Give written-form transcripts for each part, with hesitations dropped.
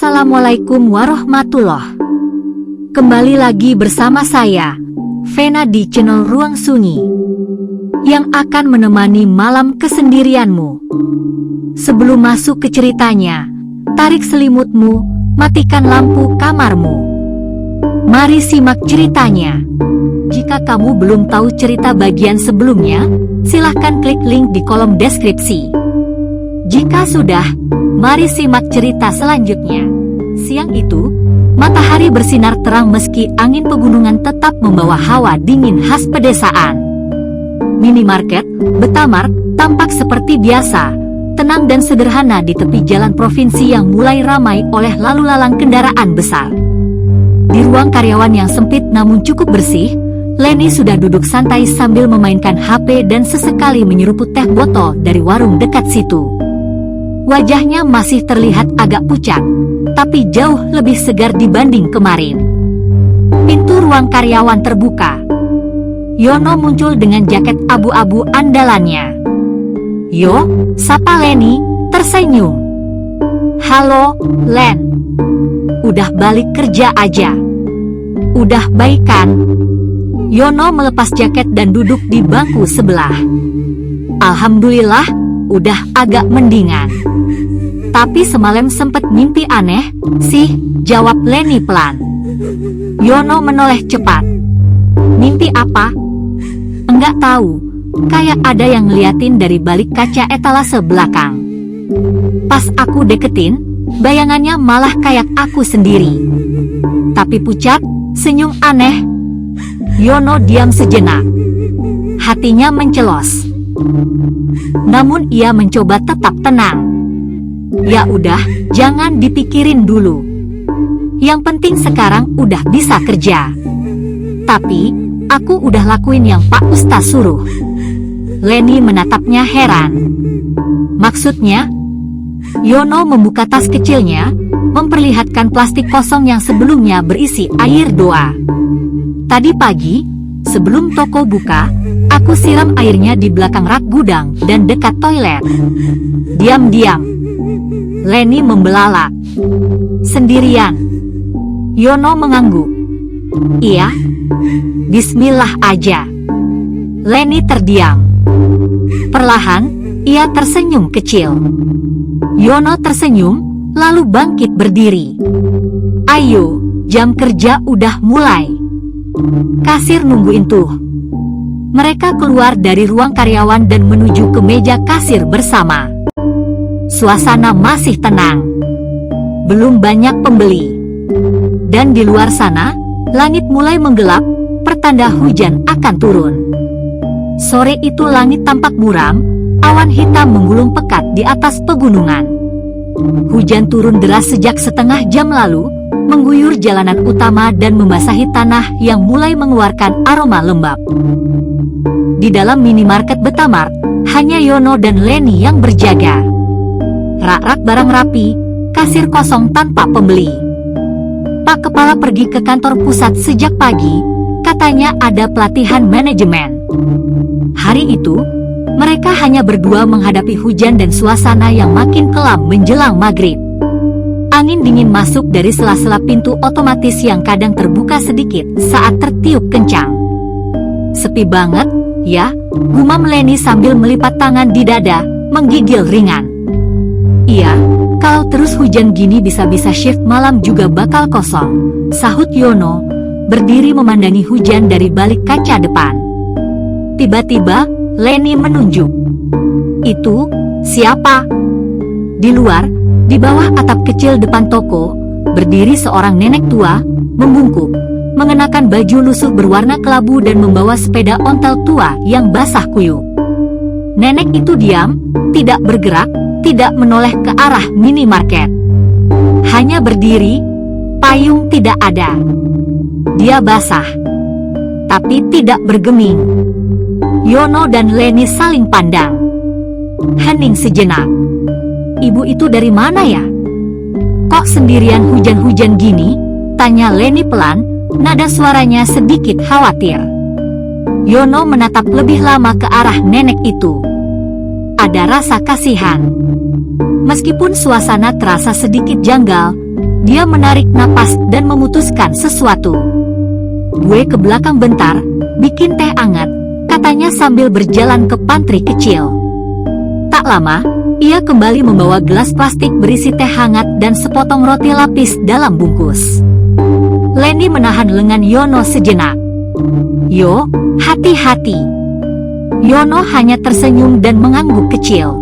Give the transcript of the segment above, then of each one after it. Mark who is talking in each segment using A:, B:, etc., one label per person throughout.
A: Assalamualaikum warahmatullah. Kembali lagi bersama saya, Vena di channel Ruang Sunyi, yang akan menemani malam kesendirianmu. Sebelum masuk ke ceritanya, tarik selimutmu, matikan lampu kamarmu. Mari simak ceritanya. Jika kamu belum tahu cerita bagian sebelumnya, silahkan klik link di kolom deskripsi. Jika sudah, mari simak cerita selanjutnya. Siang itu, matahari bersinar terang meski angin pegunungan tetap membawa hawa dingin khas pedesaan. Minimarket Betamart tampak seperti biasa, tenang dan sederhana di tepi jalan provinsi yang mulai ramai oleh lalu lalang kendaraan besar. Di ruang karyawan yang sempit namun cukup bersih, Leni sudah duduk santai sambil memainkan HP dan sesekali menyeruput teh botol dari warung dekat situ. Wajahnya masih terlihat agak pucat, tapi jauh lebih segar dibanding kemarin. Pintu ruang karyawan terbuka. Yono muncul dengan jaket abu-abu andalannya. "Yo, sapa Leni?" tersenyum. "Halo, Len. Udah balik kerja aja? Udah baik kan?" Yono melepas jaket dan duduk di bangku sebelah. "Alhamdulillah, udah agak mendingan. Tapi semalam sempet mimpi aneh sih," jawab Leni pelan. Yono menoleh cepat. "Mimpi apa?" "Enggak tahu, kayak ada yang ngeliatin dari balik kaca etalase belakang. Pas aku deketin, bayangannya malah kayak aku sendiri. Tapi pucat, senyum aneh." Yono diam sejenak. Hatinya mencelos. Namun ia mencoba tetap tenang. "Ya udah, jangan dipikirin dulu. Yang penting sekarang udah bisa kerja. Tapi, aku udah lakuin yang Pak Ustaz suruh." Leni menatapnya heran. "Maksudnya?" Yono membuka tas kecilnya, memperlihatkan plastik kosong yang sebelumnya berisi air doa. "Tadi pagi, sebelum toko buka, aku siram airnya di belakang rak gudang dan dekat toilet." "Diam-diam." Leni membelalak. "Sendirian?" Yono mengangguk. "Iya. Bismillah aja." Leni terdiam. Perlahan, ia tersenyum kecil. Yono tersenyum, lalu bangkit berdiri. "Ayo, jam kerja udah mulai. Kasir nungguin tuh." Mereka keluar dari ruang karyawan dan menuju ke meja kasir bersama. Suasana masih tenang. Belum banyak pembeli. Dan di luar sana, langit mulai menggelap, pertanda hujan akan turun. Sore itu langit tampak muram, awan hitam menggulung pekat di atas pegunungan. Hujan turun deras sejak setengah jam lalu, mengguyur jalanan utama dan membasahi tanah yang mulai mengeluarkan aroma lembab. Di dalam minimarket Betamart, hanya Yono dan Leni yang berjaga. Rak-rak barang rapi, kasir kosong tanpa pembeli. Pak Kepala pergi ke kantor pusat sejak pagi, katanya ada pelatihan manajemen. Hari itu, mereka hanya berdua menghadapi hujan dan suasana yang makin kelam menjelang maghrib. Angin dingin masuk dari sela-sela pintu otomatis yang kadang terbuka sedikit saat tertiup kencang. "Sepi banget, ya," gumam Leni sambil melipat tangan di dada, menggigil ringan. "Iya, kalau terus hujan gini bisa-bisa shift malam juga bakal kosong," sahut Yono, berdiri memandangi hujan dari balik kaca depan. Tiba-tiba, Leni menunjuk. "Itu, siapa?" Di luar, di bawah atap kecil depan toko, berdiri seorang nenek tua, membungkuk, mengenakan baju lusuh berwarna kelabu dan membawa sepeda ontel tua yang basah kuyup. Nenek itu diam, tidak bergerak, tidak menoleh ke arah minimarket. Hanya berdiri, payung tidak ada. Dia basah, tapi tidak bergeming. Yono dan Leni saling pandang. Hening sejenak. "Ibu itu dari mana ya? Kok sendirian hujan-hujan gini?" tanya Leni pelan, nada suaranya sedikit khawatir. Yono menatap lebih lama ke arah nenek itu. Ada rasa kasihan. Meskipun suasana terasa sedikit janggal, dia menarik napas dan memutuskan sesuatu. "Gue ke belakang bentar, bikin teh anget," katanya sambil berjalan ke pantry kecil. Tak lama, ia kembali membawa gelas plastik berisi teh hangat dan sepotong roti lapis dalam bungkus. Lenny menahan lengan Yono sejenak. "Yo, hati-hati." Yono hanya tersenyum dan mengangguk kecil.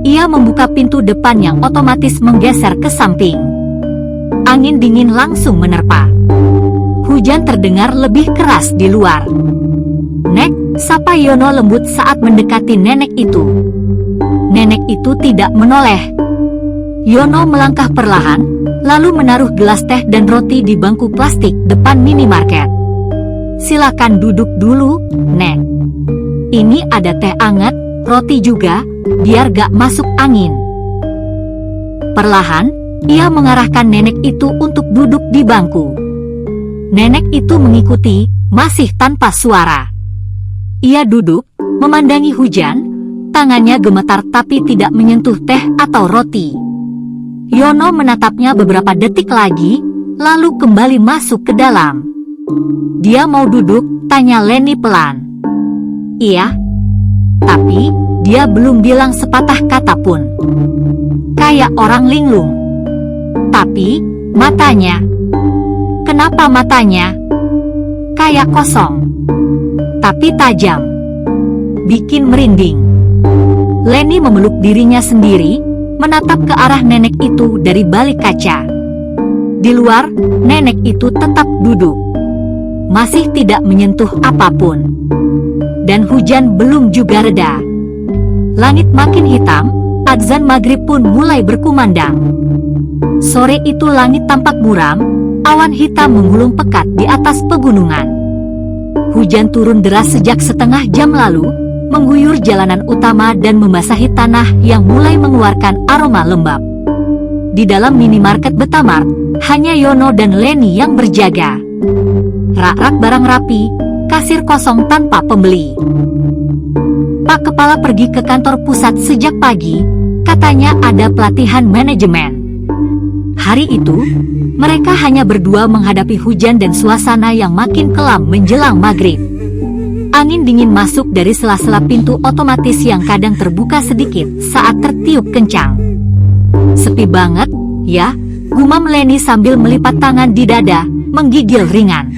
A: Ia membuka pintu depan yang otomatis menggeser ke samping. Angin dingin langsung menerpa. Hujan terdengar lebih keras di luar. "Nek," sapa Yono lembut saat mendekati nenek itu. Nenek itu tidak menoleh. Yono melangkah perlahan, lalu menaruh gelas teh dan roti di bangku plastik depan minimarket. "Silakan duduk dulu, Nek. Ini ada teh anget, roti juga, biar gak masuk angin." Perlahan, ia mengarahkan nenek itu untuk duduk di bangku. Nenek itu mengikuti, masih tanpa suara. Ia duduk, memandangi hujan, tangannya gemetar tapi tidak menyentuh teh atau roti. Yono menatapnya beberapa detik lagi, lalu kembali masuk ke dalam. "Dia mau duduk?" tanya Lenny pelan. "Iya." Tapi dia belum bilang sepatah kata pun. Kayak orang linglung. Tapi matanya, kenapa matanya kayak kosong, tapi tajam, bikin merinding. Lenny memeluk dirinya sendiri, menatap ke arah nenek itu dari balik kaca. Di luar, nenek itu tetap duduk, masih tidak menyentuh apapun. Dan hujan belum juga reda. Langit makin hitam, adzan maghrib pun mulai berkumandang. Sore itu langit tampak muram, awan hitam menggulung pekat di atas pegunungan. Hujan turun deras sejak setengah jam lalu, mengguyur jalanan utama dan membasahi tanah yang mulai mengeluarkan aroma lembab. Di dalam minimarket Betamart, hanya Yono dan Lenny yang berjaga. Rak-rak barang rapi, kasir kosong tanpa pembeli. "Pak Kepala pergi ke kantor pusat sejak pagi, katanya ada pelatihan manajemen." Hari itu, mereka hanya berdua menghadapi hujan dan suasana yang makin kelam menjelang maghrib. Angin dingin masuk dari sela-sela pintu otomatis yang kadang terbuka sedikit saat tertiup kencang. "Sepi banget, ya," gumam Lenny sambil melipat tangan di dada, menggigil ringan.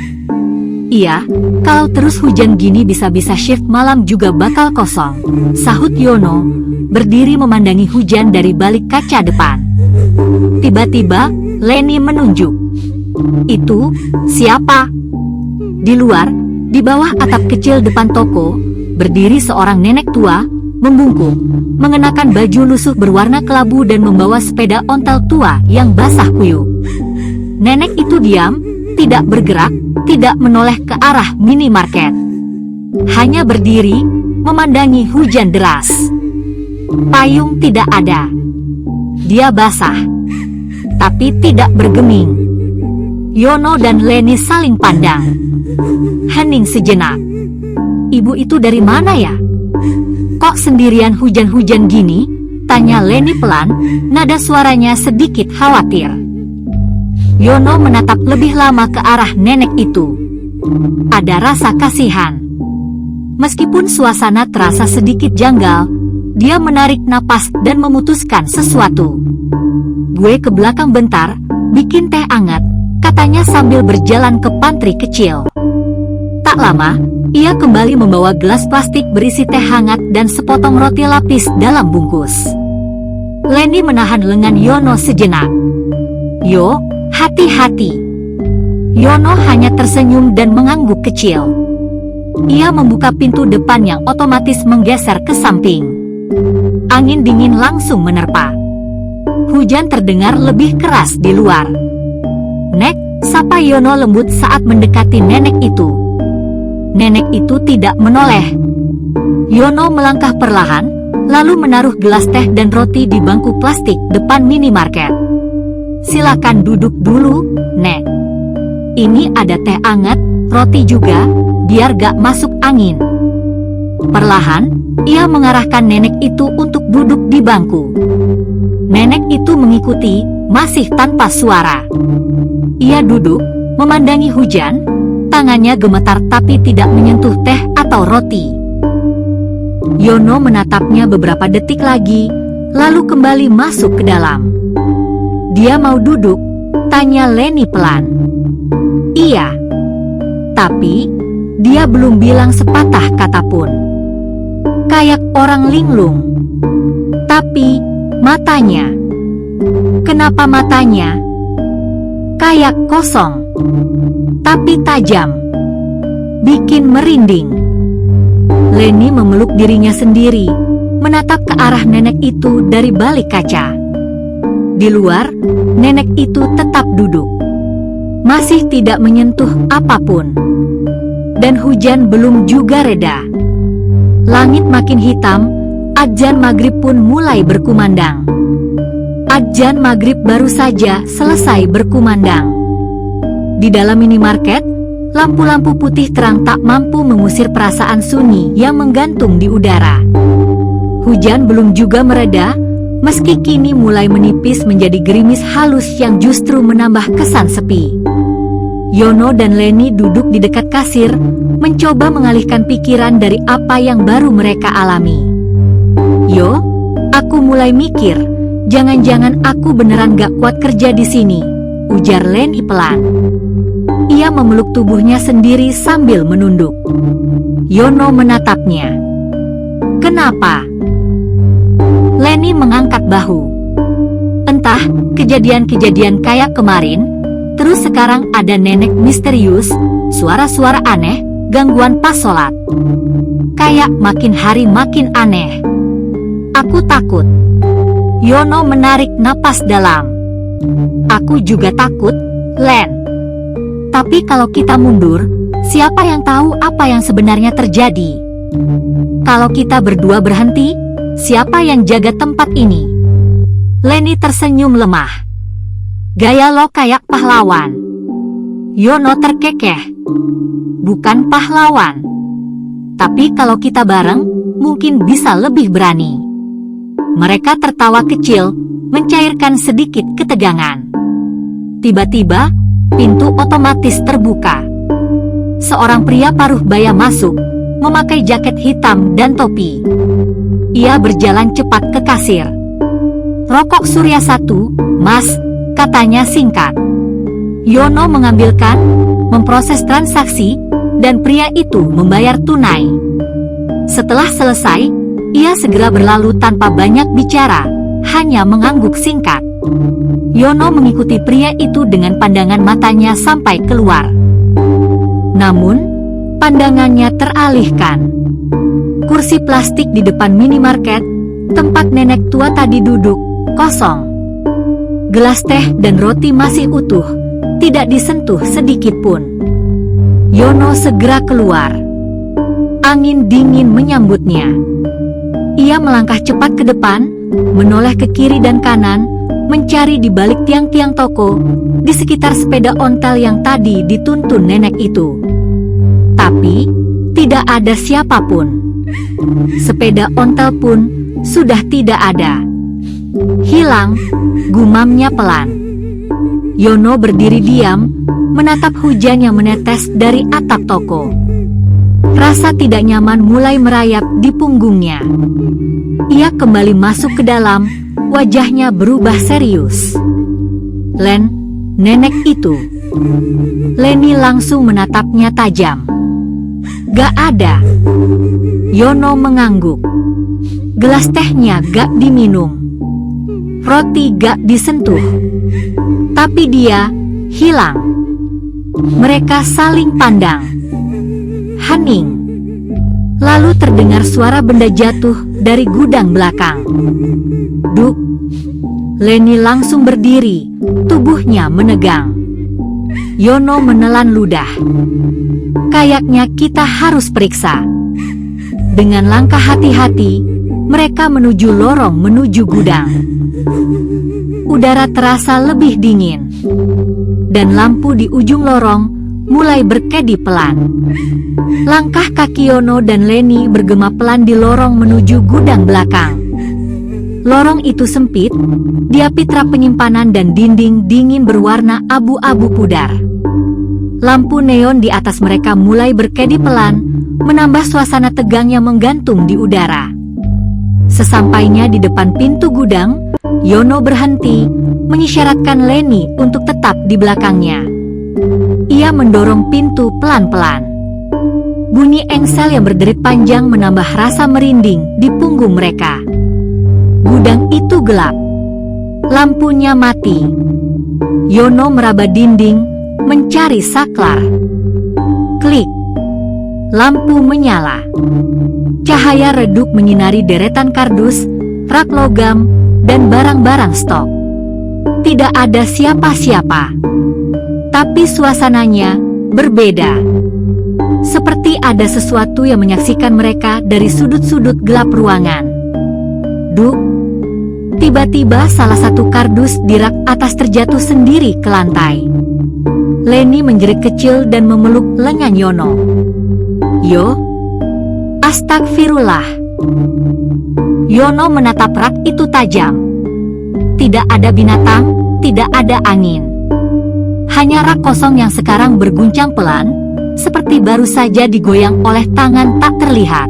A: "Iya, kalau terus hujan gini bisa-bisa shift malam juga bakal kosong," sahut Yono, berdiri memandangi hujan dari balik kaca depan. Tiba-tiba, Lenny menunjuk. "Itu, siapa?" Di luar, di bawah atap kecil depan toko, berdiri seorang nenek tua, membungkuk, mengenakan baju lusuh berwarna kelabu dan membawa sepeda ontel tua yang basah kuyup. Nenek itu diam, tidak bergerak, tidak menoleh ke arah minimarket. Hanya berdiri, memandangi hujan deras. Payung tidak ada. Dia basah, tapi tidak bergeming. Yono dan Lenny saling pandang. Hening sejenak. "Ibu itu dari mana ya? Kok sendirian hujan-hujan gini?" tanya Lenny pelan, nada suaranya sedikit khawatir. Yono menatap lebih lama ke arah nenek itu. Ada rasa kasihan. Meskipun suasana terasa sedikit janggal, dia menarik napas dan memutuskan sesuatu. "Gue ke belakang bentar, bikin teh anget," katanya sambil berjalan ke pantry kecil. Tak lama, ia kembali membawa gelas plastik berisi teh hangat dan sepotong roti lapis dalam bungkus. Lenny menahan lengan Yono sejenak. "Yo, hati-hati." Yono hanya tersenyum dan mengangguk kecil. Ia membuka pintu depan yang otomatis menggeser ke samping. Angin dingin langsung menerpa. Hujan terdengar lebih keras di luar. "Nek," sapa Yono lembut saat mendekati nenek itu. Nenek itu tidak menoleh. Yono melangkah perlahan, lalu menaruh gelas teh dan roti di bangku plastik depan minimarket. "Silakan duduk dulu, Nek. Ini ada teh anget, roti juga, biar gak masuk angin." Perlahan, ia mengarahkan nenek itu untuk duduk di bangku. Nenek itu mengikuti, masih tanpa suara. Ia duduk, memandangi hujan, tangannya gemetar tapi tidak menyentuh teh atau roti. Yono menatapnya beberapa detik lagi, lalu kembali masuk ke dalam. Dia mau duduk, tanya Leni pelan. Iya. Tapi, dia belum bilang sepatah kata pun. Kayak orang linglung. Tapi, matanya. Kenapa matanya? Kayak kosong. Tapi tajam. Bikin merinding. Leni memeluk dirinya sendiri, menatap ke arah nenek itu dari balik kaca. Di luar, nenek itu tetap duduk. Masih tidak menyentuh apapun. Dan hujan belum juga reda. Langit makin hitam, adzan maghrib pun mulai berkumandang. Adzan maghrib baru saja selesai berkumandang. Di dalam minimarket, lampu-lampu putih terang tak mampu mengusir perasaan sunyi yang menggantung di udara. Hujan belum juga mereda, meski kini mulai menipis menjadi gerimis halus yang justru menambah kesan sepi. Yono dan Leni duduk di dekat kasir, mencoba mengalihkan pikiran dari apa yang baru mereka alami. Yo, aku mulai mikir, jangan-jangan aku beneran gak kuat kerja di sini, ujar Leni pelan. Ia memeluk tubuhnya sendiri sambil menunduk. Yono menatapnya. Kenapa? Leni mengangkat bahu. Entah, kejadian-kejadian kayak kemarin, terus sekarang ada nenek misterius, suara-suara aneh, gangguan pas sholat. Kayak makin hari makin aneh. Aku takut. Yono menarik napas dalam. Aku juga takut, Len. Tapi kalau kita mundur, siapa yang tahu apa yang sebenarnya terjadi? Kalau kita berdua berhenti, siapa yang jaga tempat ini? Leni tersenyum lemah. Gaya lo kayak pahlawan. Yono terkekeh. Bukan pahlawan. Tapi kalau kita bareng, mungkin bisa lebih berani. Mereka tertawa kecil, mencairkan sedikit ketegangan. Tiba-tiba, pintu otomatis terbuka. Seorang pria paruh baya masuk, memakai jaket hitam dan topi. Ia berjalan cepat ke kasir. Rokok Surya 1, Mas, katanya singkat. Yono mengambilkan, memproses transaksi, dan pria itu membayar tunai. Setelah selesai, ia segera berlalu tanpa banyak bicara, hanya mengangguk singkat. Yono mengikuti pria itu dengan pandangan matanya sampai keluar. Namun, pandangannya teralihkan. Kursi plastik di depan minimarket, tempat nenek tua tadi duduk, kosong. Gelas teh dan roti masih utuh, tidak disentuh sedikit pun. Yono segera keluar. Angin dingin menyambutnya. Ia melangkah cepat ke depan, menoleh ke kiri dan kanan, mencari di balik tiang-tiang toko, di sekitar sepeda ontel yang tadi dituntun nenek itu. Tapi, tidak ada siapapun. Sepeda ontel pun sudah tidak ada. Hilang, gumamnya pelan. Yono berdiri diam, menatap hujan yang menetes dari atap toko. Rasa tidak nyaman mulai merayap di punggungnya. Ia kembali masuk ke dalam, wajahnya berubah serius. Len, nenek itu. Leni langsung menatapnya tajam. Gak ada. Yono mengangguk. Gelas tehnya gak diminum. Roti gak disentuh. Tapi dia hilang. Mereka saling pandang. Hening. Lalu terdengar suara benda jatuh dari gudang belakang. Duk. Leni langsung berdiri, tubuhnya menegang. Yono menelan ludah. Kayaknya kita harus periksa. Dengan langkah hati-hati, mereka menuju lorong menuju gudang. Udara terasa lebih dingin. Dan lampu di ujung lorong mulai berkedip pelan. Langkah kaki Yono dan Leni bergema pelan di lorong menuju gudang belakang. Lorong itu sempit, diapit rak penyimpanan dan dinding dingin berwarna abu-abu pudar. Lampu neon di atas mereka mulai berkedip pelan, menambah suasana tegang yang menggantung di udara. Sesampainya di depan pintu gudang, Yono berhenti, mengisyaratkan Leni untuk tetap di belakangnya. Ia mendorong pintu pelan-pelan. Bunyi engsel yang berderit panjang menambah rasa merinding di punggung mereka. Gudang itu gelap. Lampunya mati. Yono meraba dinding, mencari saklar. Klik. Lampu menyala. Cahaya redup menyinari deretan kardus, rak logam, dan barang-barang stok. Tidak ada siapa-siapa. Tapi suasananya berbeda. Seperti ada sesuatu yang menyaksikan mereka dari sudut-sudut gelap ruangan. Duk. Tiba-tiba salah satu kardus di rak atas terjatuh sendiri ke lantai. Leni menjerit kecil dan memeluk lengan Yono. Yo, astagfirullah. Yono menatap rak itu tajam. Tidak ada binatang, tidak ada angin. Hanya rak kosong yang sekarang berguncang pelan, seperti baru saja digoyang oleh tangan tak terlihat.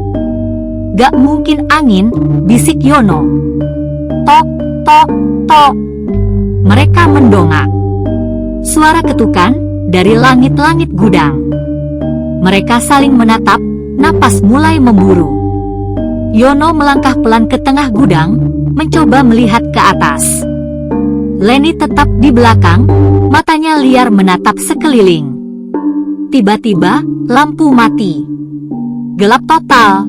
A: Gak mungkin angin, bisik Yono. Tok, tok, tok. Mereka mendongak. Suara ketukan dari langit-langit gudang. Mereka saling menatap, napas mulai memburu. Yono melangkah pelan ke tengah gudang, mencoba melihat ke atas. Leni tetap di belakang, matanya liar menatap sekeliling. Tiba-tiba, lampu mati. Gelap total.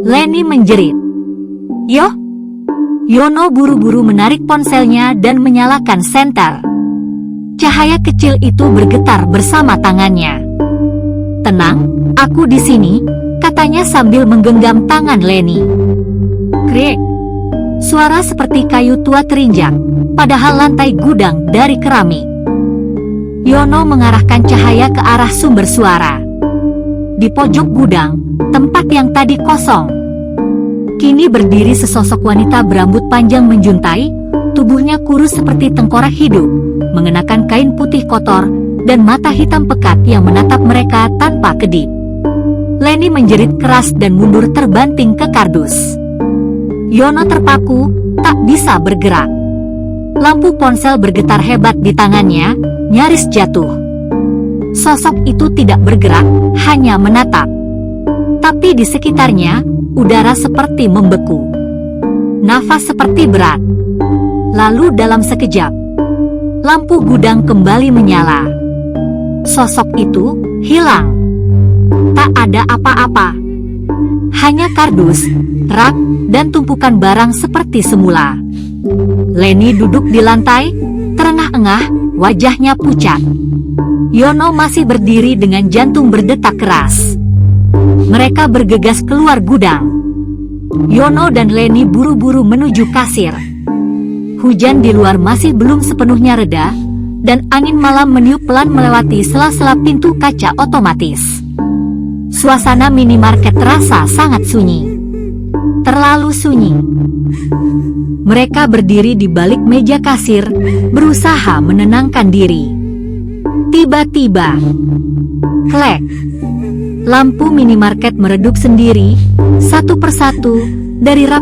A: Leni menjerit. Yoh! Yono buru-buru menarik ponselnya dan menyalakan senter. Cahaya kecil itu bergetar bersama tangannya. Tenang, aku di sini, katanya sambil menggenggam tangan Leni. Krek. Suara seperti kayu tua terinjak, padahal lantai gudang dari keramik. Yono mengarahkan cahaya ke arah sumber suara. Di pojok gudang, tempat yang tadi kosong, kini berdiri sesosok wanita berambut panjang menjuntai, tubuhnya kurus seperti tengkorak hidup, mengenakan kain putih kotor, dan mata hitam pekat yang menatap mereka tanpa kedip. Leni menjerit keras dan mundur terbanting ke kardus. Yono terpaku, tak bisa bergerak. Lampu ponsel bergetar hebat di tangannya, nyaris jatuh. Sosok itu tidak bergerak, hanya menatap. Tapi di sekitarnya, udara seperti membeku. Nafas seperti berat. Lalu dalam sekejap, lampu gudang kembali menyala. Sosok itu hilang. Tak ada apa-apa. Hanya kardus, rak, dan tumpukan barang seperti semula. Leni duduk di lantai, terengah-engah, wajahnya pucat. Yono masih berdiri dengan jantung berdetak keras. Mereka bergegas keluar gudang. Yono dan Leni buru-buru menuju kasir. Hujan di luar masih belum sepenuhnya reda, dan angin malam meniup pelan melewati sela-sela pintu kaca otomatis. Suasana minimarket terasa sangat sunyi. Terlalu sunyi. Mereka berdiri di balik meja kasir, berusaha menenangkan diri. Tiba-tiba, klek. Lampu minimarket meredup sendiri, satu persatu, dari rak